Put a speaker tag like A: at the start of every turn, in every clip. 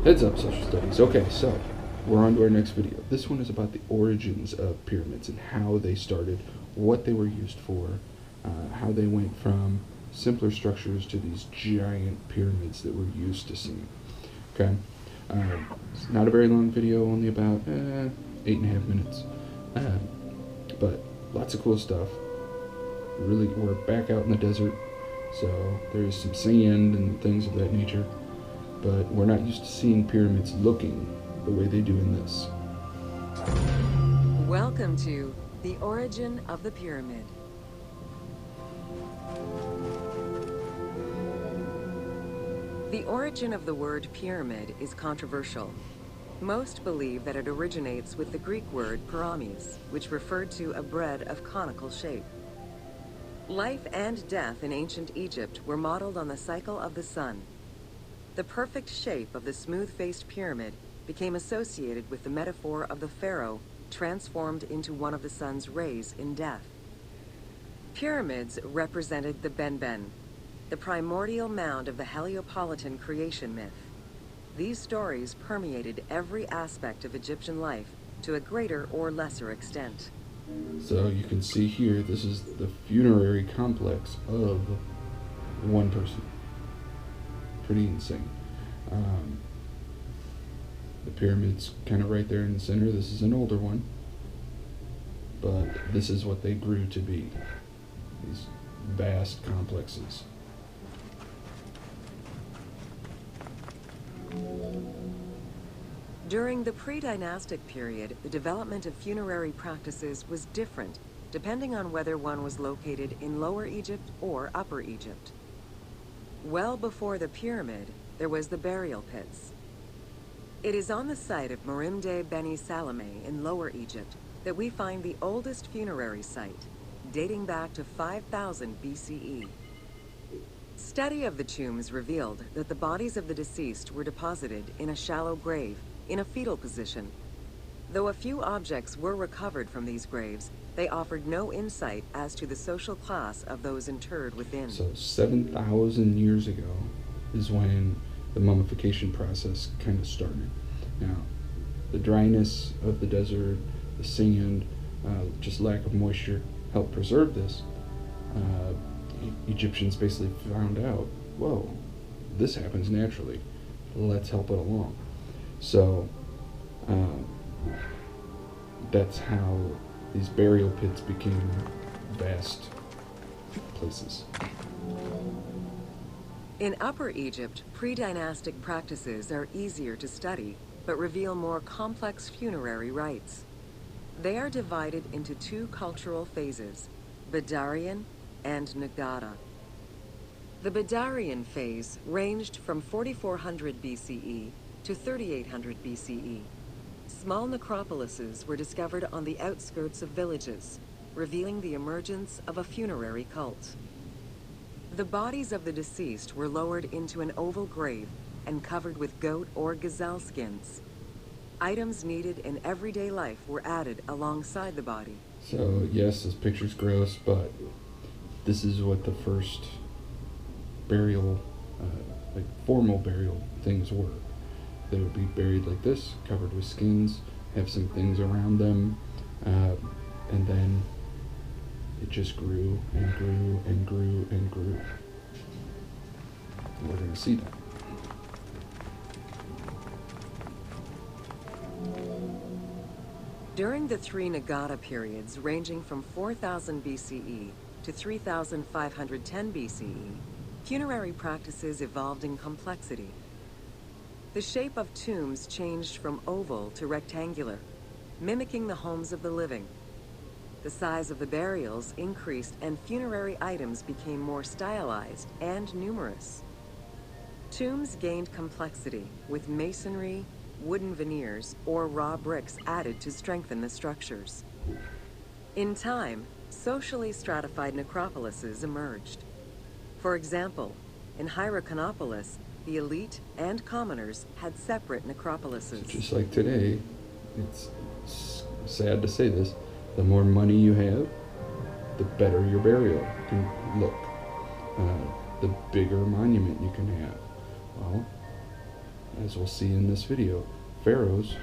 A: Heads up, social studies. Okay, so we're on to our next video. This one is about the origins of pyramids and how they started, what they were used for, how they went from simpler structures to these giant pyramids that we're used to seeing. Okay, it's not a very long video, only about 8.5 minutes, but lots of cool stuff. Really, we're back out in the desert, so there's some sand and things of that nature. But we're not used to seeing pyramids looking the way they do in this.
B: Welcome to The Origin of the Pyramid. The origin of the word pyramid is controversial. Most believe that it originates with the Greek word pyramis, which referred to a bread of conical shape. Life and death in ancient Egypt were modeled on the cycle of the sun. The perfect shape of the smooth-faced pyramid became associated with the metaphor of the pharaoh transformed into one of the sun's rays in death. Pyramids represented the Benben, the primordial mound of the Heliopolitan creation myth. These stories permeated every aspect of Egyptian life to a greater or lesser extent.
A: So you can see here, this is the funerary complex of one person. Pretty insane. The pyramid's kind of right there in the center. This is an older one, but this is what they grew to be, these vast complexes.
B: During the pre-dynastic period, the development of funerary practices was different, depending on whether one was located in Lower Egypt or Upper Egypt. Well before the pyramid, there was the burial pits. It is on the site of Merimde Beni Salameh in Lower Egypt that we find the oldest funerary site, dating back to 5000 BCE. Study of the tombs revealed that the bodies of the deceased were deposited in a shallow grave, in a fetal position. Though a few objects were recovered from these graves, they offered no insight as to the social class of those interred within.
A: So 7,000 years ago is when the mummification process kind of started. Now, the dryness of the desert, the sand, just lack of moisture helped preserve this. Egyptians basically found out, whoa, this happens naturally. Let's help it along. So that's how these burial pits became vast places.
B: In Upper Egypt, pre-dynastic practices are easier to study, but reveal more complex funerary rites. They are divided into two cultural phases, Badarian and Nagada. The Badarian phase ranged from 4400 BCE to 3800 BCE. Small necropolises were discovered on the outskirts of villages, revealing the emergence of a funerary cult. The bodies of the deceased were lowered into an oval grave and covered with goat or gazelle skins. Items needed in everyday life were added alongside the body.
A: So yes, this picture's gross, but this is what the first burial, like formal burial things were. They would be buried like this, covered with skins, have some things around them, and then it just grew and grew and grew and grew. And we're going to see that.
B: During the three Nagada periods ranging from 4000 BCE to 3510 BCE, funerary practices evolved in complexity. The shape of tombs changed from oval to rectangular, mimicking the homes of the living. The size of the burials increased and funerary items became more stylized and numerous. Tombs gained complexity, with masonry, wooden veneers, or raw bricks added to strengthen the structures. In time, socially stratified necropolises emerged. For example, in Hierakonpolis, the elite and commoners had separate necropolises.
A: Just like today, it's sad to say this, the more money you have, the better your burial can look. The bigger monument you can have. Well, as we'll see in this video, pharaohs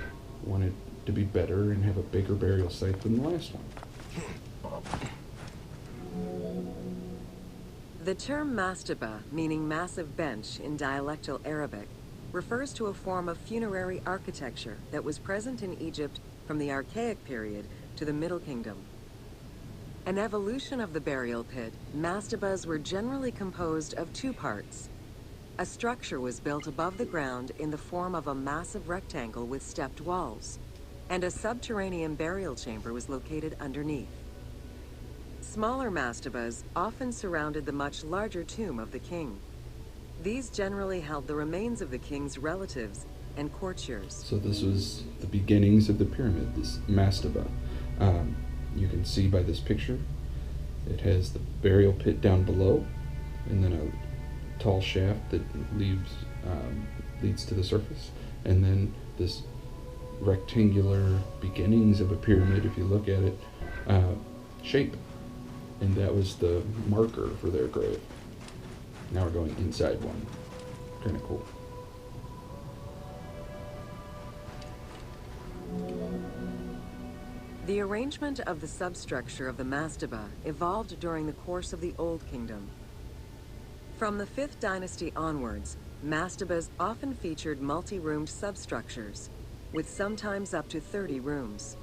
A: wanted to be better and have a bigger burial site than the last one.
B: The term mastaba, meaning massive bench in dialectal Arabic, refers to a form of funerary architecture that was present in Egypt from the Archaic period to the Middle Kingdom. An evolution of the burial pit, mastabas were generally composed of two parts. A structure was built above the ground in the form of a massive rectangle with stepped walls, and a subterranean burial chamber was located underneath. Smaller mastabas often surrounded the much larger tomb of the king. These generally held the remains of the king's relatives and courtiers.
A: So this was the beginnings of the pyramid, this mastaba. You can see by this picture, it has the burial pit down below, and then a tall shaft that leads to the surface, and then this rectangular beginnings of a pyramid, if you look at it, shape. And that was the marker for their grave. Now we're going inside one. Kind of cool.
B: The arrangement of the substructure of the mastaba evolved during the course of the Old Kingdom. From the 5th dynasty onwards, mastabas often featured multi-roomed substructures, with sometimes up to 30 rooms.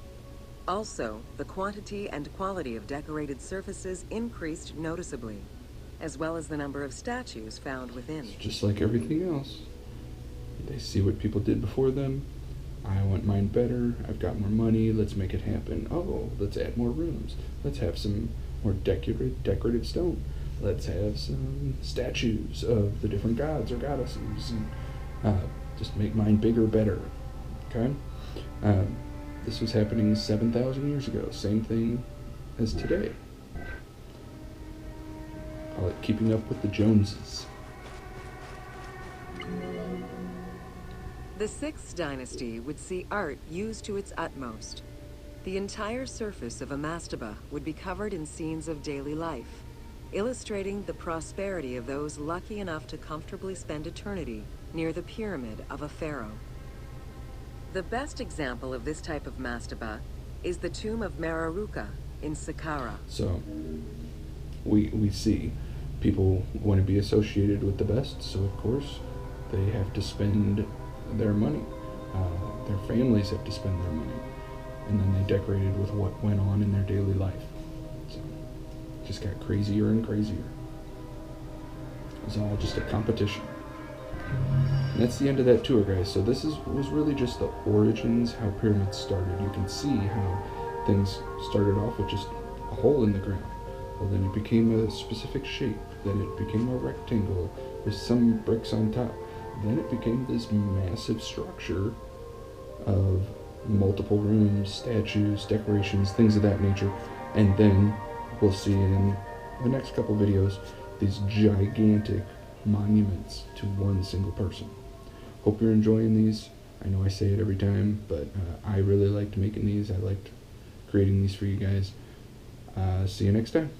B: Also, the quantity and quality of decorated surfaces increased noticeably, as well as the number of statues found within.
A: It's just like everything else. They see what people did before them. I want mine better. I've got more money. Let's make it happen. Oh, let's add more rooms. Let's have some more decorative stone. Let's have some statues of the different gods or goddesses, and just make mine bigger, better. Okay? This was happening 7,000 years ago. Same thing as today. Call it keeping up with the Joneses.
B: The 6th dynasty would see art used to its utmost. The entire surface of a mastaba would be covered in scenes of daily life, illustrating the prosperity of those lucky enough to comfortably spend eternity near the pyramid of a pharaoh. The best example of this type of mastaba is the tomb of Meroruka in Saqqara.
A: So we see people want to be associated with the best, so of course they have to spend their money. Their families have to spend their money, and then they decorated with what went on in their daily life. So it just got crazier and crazier. It was all just a competition. And that's the end of that tour, guys. So this was really just the origins, how pyramids started. You can see how things started off with just a hole in the ground. Well, then it became a specific shape. Then it became a rectangle with some bricks on top. Then it became this massive structure of multiple rooms, statues, decorations, things of that nature. And then we'll see in the next couple videos these gigantic monuments to one single person. Hope you're enjoying these. I know I say it every time, but I really liked making these. I liked creating these for you guys. See you next time.